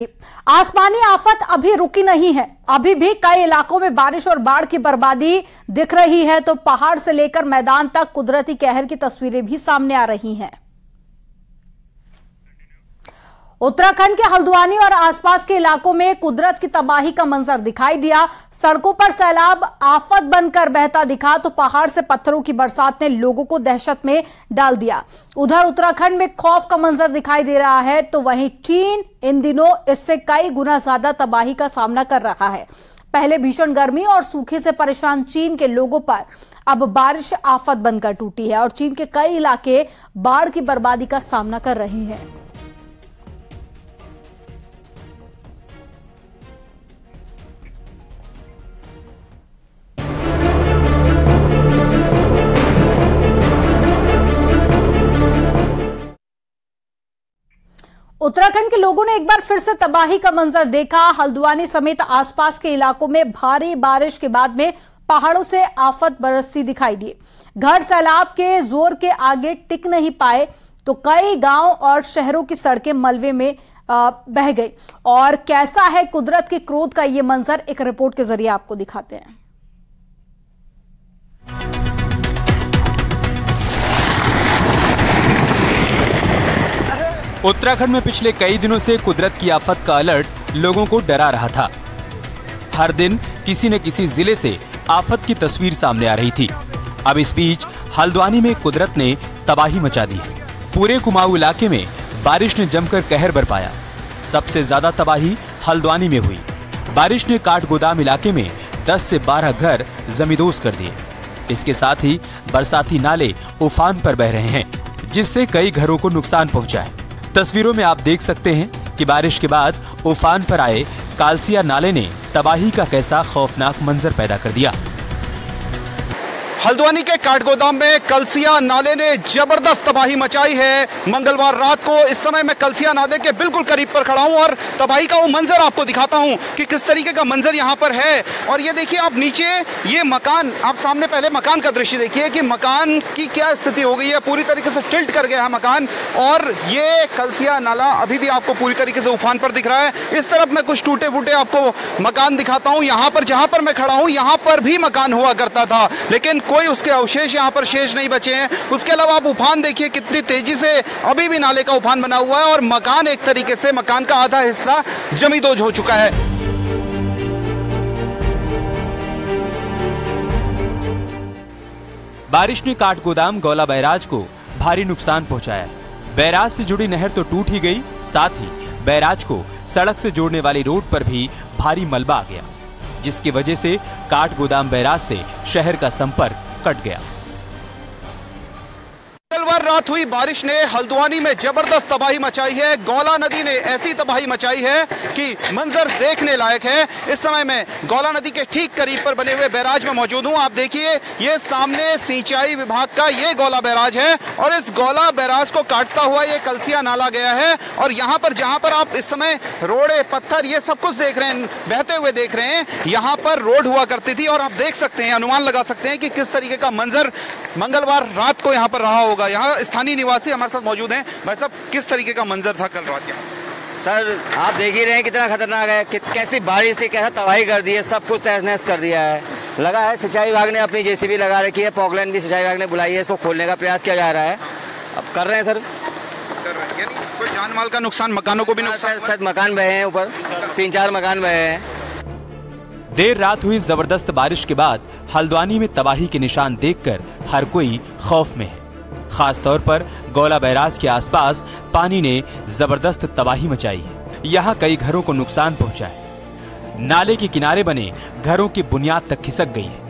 आसमानी आफत अभी रुकी नहीं है। अभी भी कई इलाकों में बारिश और बाढ़ की बर्बादी दिख रही है, तो पहाड़ से लेकर मैदान तक कुदरती कहर की तस्वीरें भी सामने आ रही हैं। उत्तराखंड के हल्द्वानी और आसपास के इलाकों में कुदरत की तबाही का मंजर दिखाई दिया। सड़कों पर सैलाब आफत बनकर बहता दिखा, तो पहाड़ से पत्थरों की बरसात ने लोगों को दहशत में डाल दिया। उधर उत्तराखंड में खौफ का मंजर दिखाई दे रहा है, तो वहीं चीन इन दिनों इससे कई गुना ज्यादा तबाही का सामना कर रहा है। पहले भीषण गर्मी और सूखे से परेशान चीन के लोगों पर अब बारिश आफत बनकर टूटी है और चीन के कई इलाके बाढ़ की बर्बादी का सामना कर रहे हैं। उत्तराखंड के लोगों ने एक बार फिर से तबाही का मंजर देखा। हल्द्वानी समेत आसपास के इलाकों में भारी बारिश के बाद में पहाड़ों से आफत बरसती दिखाई दी। घर सैलाब के जोर के आगे टिक नहीं पाए, तो कई गांव और शहरों की सड़कें मलबे में बह गई। और कैसा है कुदरत के क्रोध का ये मंजर, एक रिपोर्ट के जरिए आपको दिखाते हैं। उत्तराखंड में पिछले कई दिनों से कुदरत की आफत का अलर्ट लोगों को डरा रहा था। हर दिन किसी न किसी जिले से आफत की तस्वीर सामने आ रही थी। अब इस बीच हल्द्वानी में कुदरत ने तबाही मचा दी। पूरे कुमाऊं इलाके में बारिश ने जमकर कहर बरपाया। सबसे ज्यादा तबाही हल्द्वानी में हुई। बारिश ने काठगोदाम इलाके में 10 से 12 घर जमींदोज कर दिए। इसके साथ ही बरसाती नाले उफान पर बह रहे हैं, जिससे कई घरों को नुकसान पहुंचा है। तस्वीरों में आप देख सकते हैं कि बारिश के बाद उफान पर आए कालसिया नाले ने तबाही का कैसा खौफनाक मंजर पैदा कर दिया। हल्द्वानी के काठगोदाम में कलसिया नाले ने जबरदस्त तबाही मचाई है। मंगलवार रात को इस समय मैं कलसिया नाले के बिल्कुल करीब पर खड़ा हूं और तबाही का वो मंजर आपको दिखाता हूं कि किस तरीके का मंजर यहां पर है। और ये देखिए आप नीचे, ये मकान, आप सामने पहले मकान का दृश्य देखिए कि मकान की क्या स्थिति हो गई है। पूरी तरीके से टिल्ट कर गया है मकान। और ये कलसिया नाला अभी भी आपको पूरी तरीके से उफान पर दिख रहा है। इस तरफ मैं कुछ टूटे फूटे आपको मकान दिखाता हूँ। यहाँ पर जहाँ पर मैं खड़ा हूँ, यहाँ पर भी मकान हुआ करता था, लेकिन कोई उसके अवशेष यहाँ पर शेष नहीं बचे हैं। उसके अलावा आप उफान देखिए कितनी तेजी से अभी भी नाले का उफान बना हुआ है और मकान एक तरीके से, मकान का आधा हिस्सा जमींदोज हो चुका है। बारिश ने काठगोदाम गौला बैराज को भारी नुकसान पहुंचाया। बैराज से जुड़ी नहर तो टूट ही गई, साथ ही बैराज को सड़क से जोड़ने वाली रोड पर भी भारी मलबा आ गया, जिसकी वजह से काठगोदाम बैराज से शहर का संपर्क कट गया। मंगलवार रात हुई बारिश ने हल्द्वानी में जबरदस्त तबाही मचाई है। गौला नदी ने ऐसी तबाही मचाई है कि मंजर देखने लायक है। इस समय मैं गौला नदी के ठीक करीब पर बने हुए बैराज में मौजूद हूं। आप देखिए, ये सामने सिंचाई विभाग का ये गौला बैराज है और इस गौला बैराज को काटता हुआ ये कलसिया नाला गया है। और यहाँ पर, जहाँ पर आप इस समय रोड़े, पत्थर, ये सब कुछ देख रहे हैं, बहते हुए देख रहे हैं, यहाँ पर रोड हुआ करती थी। और आप देख सकते हैं, अनुमान लगा सकते हैं कि किस तरीके का मंजर मंगलवार रात को यहाँ पर रहा होगा। यहाँ स्थानीय निवासी हमारे साथ मौजूद हैं। भाई साहब, किस तरीके का मंजर था कल रात का? सर, आप देख ही रहे हैं कितना खतरनाक है, कैसी बारिश थी, कैसा तबाही कर दी है, सब कुछ तहस नहस कर दिया है। लगा है सिंचाई विभाग ने अपनी जेसीबी लगा रखी है, पॉकलैंड भी सिंचाई विभाग ने बुलाई है, इसको खोलने का प्रयास किया जा रहा है। अब कर रहे हैं सर। यानी कोई जान माल का नुकसान, मकानों को भी नुकसान? सर, मकान बहे हैं, ऊपर 3-4 मकान बहे हैं। देर रात हुई जबरदस्त बारिश के बाद हल्द्वानी में तबाही के निशान देखकर हर कोई खौफ में है। खास तौर पर गौला बैराज के आसपास पानी ने जबरदस्त तबाही मचाई है। यहाँ कई घरों को नुकसान पहुंचा है। नाले के किनारे बने घरों की बुनियाद तक खिसक गई है।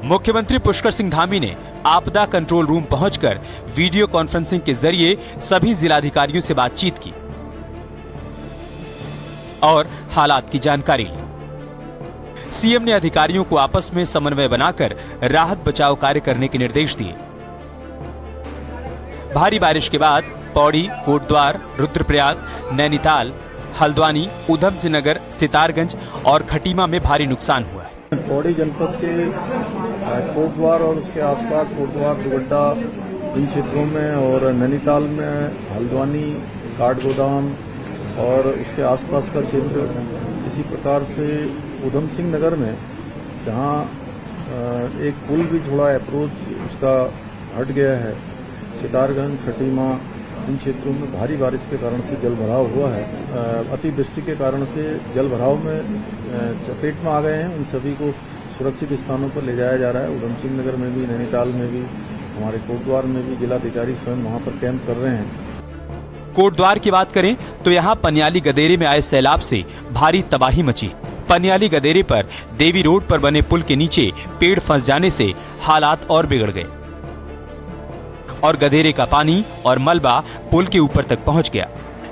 मुख्यमंत्री पुष्कर सिंह धामी ने आपदा कंट्रोल रूम पहुंचकर वीडियो कॉन्फ्रेंसिंग के जरिए सभी जिलाधिकारियों से बातचीत की और हालात की जानकारी ली। सीएम ने अधिकारियों को आपस में समन्वय बनाकर राहत बचाव कार्य करने के निर्देश दिए। भारी बारिश के बाद पौड़ी, कोटद्वार, रुद्रप्रयाग, नैनीताल, हल्द्वानी, ऊधम सिंह नगर, सितारगंज और खटीमा में भारी नुकसान हुआ है। पौड़ी जनपद के कोटद्वार और उसके आसपास, कोटद्वार, दुगड्डा, इन क्षेत्रों में और नैनीताल में, हल्द्वानी, काठगोदाम, और उसके आसपास का क्षेत्र इसी प्रकार से उधम सिंह नगर में जहाँ एक पुल भी थोड़ा अप्रोच उसका हट गया है, सितारगंज, खटीमा, इन क्षेत्रों में भारी बारिश के कारण से जल भराव हुआ है। अतिवृष्टि के कारण से जल भराव में चपेट में आ गए हैं। उन सभी को सुरक्षित स्थानों पर ले जाया जा रहा है। उधम सिंह नगर में भी, नैनीताल में भी, हमारे कोटद्वार में भी जिलाधिकारी स्वयं वहां पर कैंप कर रहे हैं। कोटद्वार की बात करें तो यहाँ पनियाली गदेरे में आए सैलाब से भारी तबाही मची। पनियाली गदेरे पर देवी रोड पर बने पुल के नीचे पेड़ फंस जाने से हालात और बिगड़ गए और गदेरे का पानी और मलबा पुल के ऊपर तक पहुंच गया।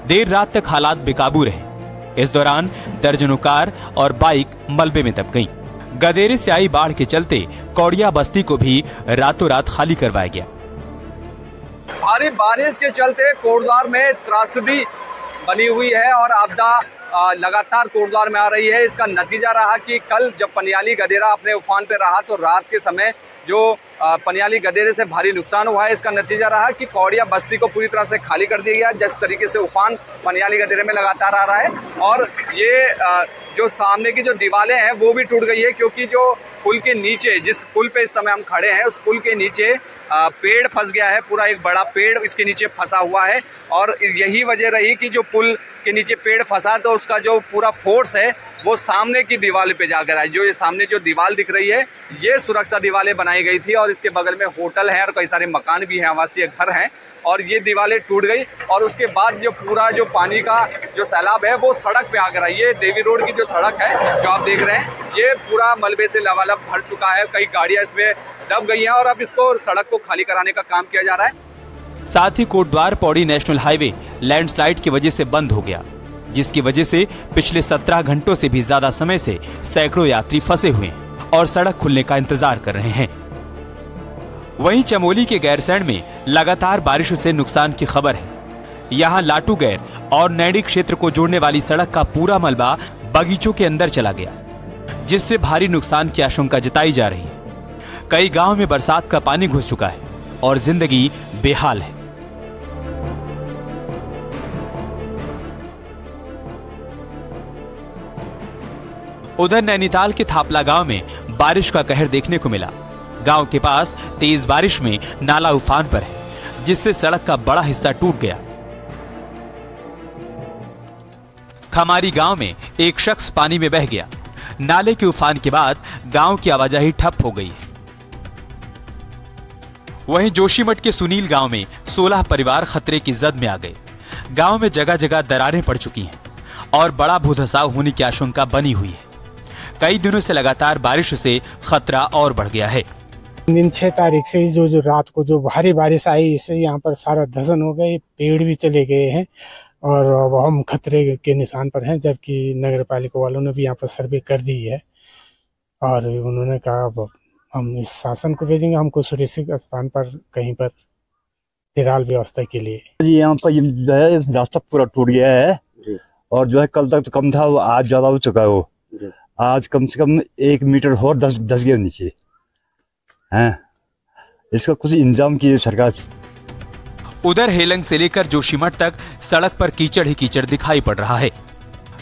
देर रात तक हालात बेकाबू रहे। इस दौरान दर्जनों कार और बाइक मलबे में दब गईं। गदेरे से आई बाढ़ के चलते कौड़िया बस्ती को भी रातों रात खाली करवाया गया। भारी बारिश के चलते कोटद्वार में त्रासदी बनी हुई है और आपदा लगातार कोटद्वार में आ रही है। इसका नतीजा रहा कि कल जब पनियाली गदेरा अपने उफान पे रहा तो रात के समय जो पनियाली गदेरे से भारी नुकसान हुआ है, इसका नतीजा रहा कि कौड़िया बस्ती को पूरी तरह से खाली कर दिया गया। जिस तरीके से उफान पनियाली गदेरे में लगातार आ रहा है और ये जो सामने की जो दीवारें हैं वो भी टूट गई है, क्योंकि जो पुल के नीचे, जिस पुल पे इस समय हम खड़े हैं, उस पुल के नीचे पेड़ फंस गया है। पूरा एक बड़ा पेड़ इसके नीचे फंसा हुआ है और यही वजह रही कि जो पुल के नीचे पेड़ फंसा तो उसका जो पूरा फोर्स है वो सामने की दीवार पे जाकर आए। जो ये सामने जो दीवार दिख रही है ये सुरक्षा दीवारें बनाई गई थी और इसके बगल में होटल है और कई सारे मकान भी हैं, आवासीय घर हैं, और ये दीवारें टूट गई और उसके बाद जो पूरा जो पानी का जो सैलाब है वो सड़क पे आकर आई। ये देवी रोड की जो सड़क है जो आप देख रहे हैं ये पूरा मलबे से लबालब भर चुका है। कई गाड़ियां इसमें दब गई हैं और अब इसको सड़क को खाली कराने का काम किया जा रहा है। साथ ही Kotdwar Pauri national highway landslide की वजह से बंद हो गया, जिसकी वजह से पिछले 17 घंटों से भी ज्यादा समय से सैकड़ों यात्री फंसे हुए हैं और सड़क खुलने का इंतजार कर रहे हैं। वहीं चमोली के गैरसैंण में लगातार बारिशों से नुकसान की खबर है। यहाँ लाटू गैर और नैनी क्षेत्र को जोड़ने वाली सड़क का पूरा मलबा बगीचों के अंदर चला गया, जिससे भारी नुकसान की आशंका जताई जा रही है। कई गांव में बरसात का पानी घुस चुका है और जिंदगी बेहाल है। उधर नैनीताल के थापला गांव में बारिश का कहर देखने को मिला। गांव के पास तेज बारिश में नाला उफान पर है, जिससे सड़क का बड़ा हिस्सा टूट गया। खमारी गांव में एक शख्स पानी में बह गया। नाले के उफान के बाद गांव की आवाजाही ठप हो गई। वहीं जोशीमठ के सुनील गांव में 16 परिवार खतरे की जद में आ गए। गांव में जगह जगह दरारें पड़ चुकी हैं और बड़ा भूधसाव होने की आशंका बनी हुई है। कई दिनों से लगातार बारिश से खतरा और बढ़ गया है। दिन 6 तारीख से जो रात को जो भारी बारिश आई, इससे यहाँ पर सारा धसन हो गए, पेड़ भी चले गए हैं और अब हम खतरे के निशान पर हैं। जबकि नगर पालिका वालों ने भी यहाँ पर सर्वे कर दी है और उन्होंने कहा अब हम इस शासन को भेजेंगे हमको सुरक्षित स्थान पर कहीं पर फिलहाल व्यवस्था के लिए। यहाँ पर जो है रास्ता पूरा टूट गया है और जो है कल तक तो कम था, वो आज ज्यादा हो चुका है। वो आज कम से कम 1 मीटर और 10 गया नीचे हैं। इसका कुछ इंतजाम कीजिए सरकार। उधर हेलंग से लेकर जोशीमठ तक सड़क पर कीचड़ ही कीचड़ दिखाई पड़ रहा है।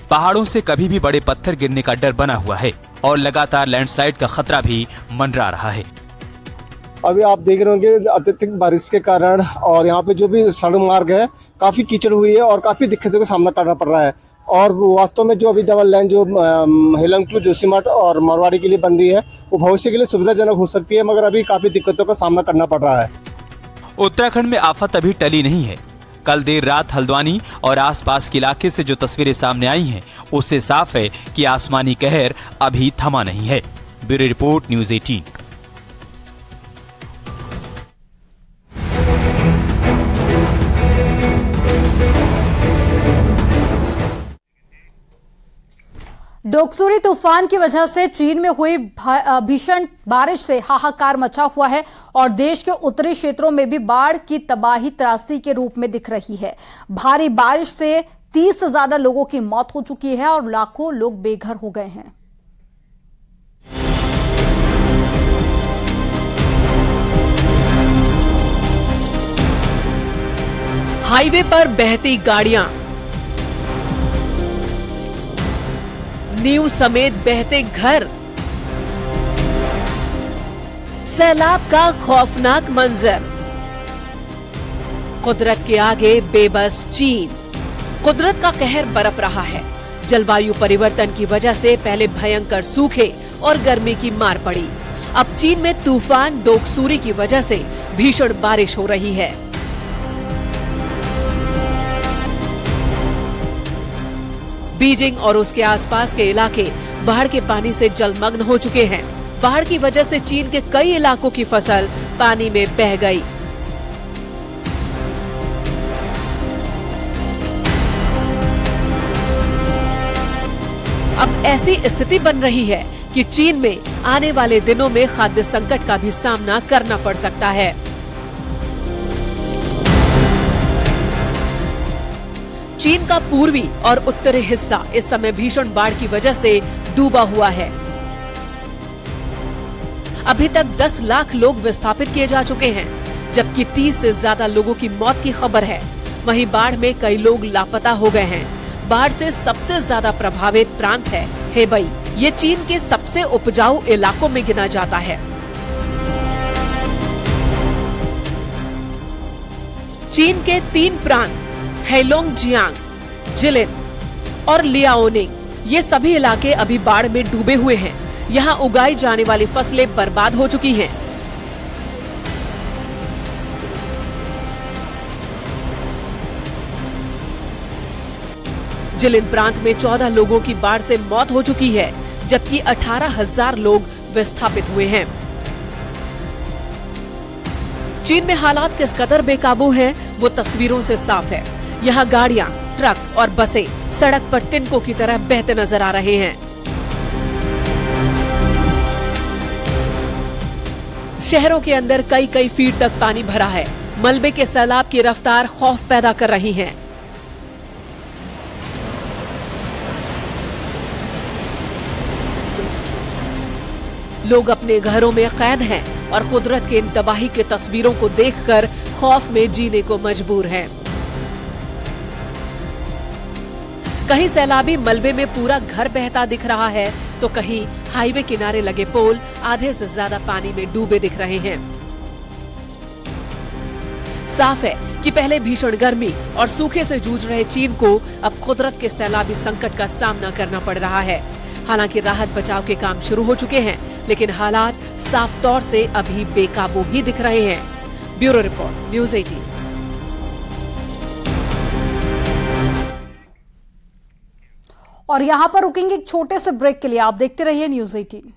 पहाड़ों से कभी भी बड़े पत्थर गिरने का डर बना हुआ है और लगातार लैंडस्लाइड का खतरा भी मंडरा रहा है। अभी आप देख रहे होंगे अत्यधिक बारिश के कारण और यहाँ पे जो भी सड़क मार्ग है काफी कीचड़ हुई है और काफी दिक्कतों का सामना करना पड़ रहा है। और वास्तव में जो अभी डबल लाइन जो हेलंग टू जोशीमठ और मारवाड़ी के लिए बन रही है वो भविष्य के लिए सुविधाजनक हो सकती है, मगर अभी काफी दिक्कतों का सामना करना पड़ रहा है। उत्तराखंड में आफत अभी टली नहीं है। कल देर रात हल्द्वानी और आसपास के इलाके से जो तस्वीरें सामने आई हैं, उससे साफ है कि आसमानी कहर अभी थमा नहीं है। Bureau report, news 18। डोकसुरी तूफान की वजह से चीन में हुई भीषण बारिश से हाहाकार मचा हुआ है और देश के उत्तरी क्षेत्रों में भी बाढ़ की तबाही त्रासदी के रूप में दिख रही है। भारी बारिश से 30 से ज्यादा लोगों की मौत हो चुकी है और लाखों लोग बेघर हो गए हैं। हाईवे पर बहती गाड़ियां, नींव समेत बहते घर। सैलाब का खौफनाक मंजर। कुदरत के आगे बेबस चीन। कुदरत का कहर बरप रहा है। जलवायु परिवर्तन की वजह से पहले भयंकर सूखे और गर्मी की मार पड़ी। अब चीन में तूफान डोकसूरी की वजह से भीषण बारिश हो रही है। बीजिंग और उसके आसपास के इलाके बाढ़ के पानी से जलमग्न हो चुके हैं। बाढ़ की वजह से चीन के कई इलाकों की फसल पानी में बह गई। अब ऐसी स्थिति बन रही है कि चीन में आने वाले दिनों में खाद्य संकट का भी सामना करना पड़ सकता है। चीन का पूर्वी और उत्तरी हिस्सा इस समय भीषण बाढ़ की वजह से डूबा हुआ है। अभी तक 10 लाख लोग विस्थापित किए जा चुके हैं, जबकि 30 से ज्यादा लोगों की मौत की खबर है। वहीं बाढ़ में कई लोग लापता हो गए हैं। बाढ़ से सबसे ज्यादा प्रभावित प्रांत है हेबई। ये चीन के सबसे उपजाऊ इलाकों में गिना जाता है। चीन के 3 प्रांत हेलोंगजियांग, जिलिन और लियाओनिंग, ये सभी इलाके अभी बाढ़ में डूबे हुए हैं। यहाँ उगाई जाने वाली फसलें बर्बाद हो चुकी हैं। जिलिन प्रांत में 14 लोगों की बाढ़ से मौत हो चुकी है, जबकि 18,000 लोग विस्थापित हुए हैं। चीन में हालात किस कदर बेकाबू हैं, वो तस्वीरों से साफ है। यहाँ गाड़ियां, ट्रक और बसें सड़क पर तिनकों की तरह बहते नजर आ रहे हैं। शहरों के अंदर कई फीट तक पानी भरा है। मलबे के सैलाब की रफ्तार खौफ पैदा कर रही है। लोग अपने घरों में कैद हैं और कुदरत के इन तबाही की तस्वीरों को देखकर खौफ में जीने को मजबूर हैं। कहीं सैलाबी मलबे में पूरा घर बहता दिख रहा है, तो कहीं हाईवे किनारे लगे पोल आधे से ज्यादा पानी में डूबे दिख रहे हैं। साफ है कि पहले भीषण गर्मी और सूखे से जूझ रहे चीन को अब कुदरत के सैलाबी संकट का सामना करना पड़ रहा है। हालांकि राहत बचाव के काम शुरू हो चुके हैं, लेकिन हालात साफ तौर से अभी बेकाबू ही दिख रहे हैं। Bureau report, news 18। और यहां पर रुकेंगे एक छोटे से ब्रेक के लिए। आप देखते रहिए न्यूज़ 18।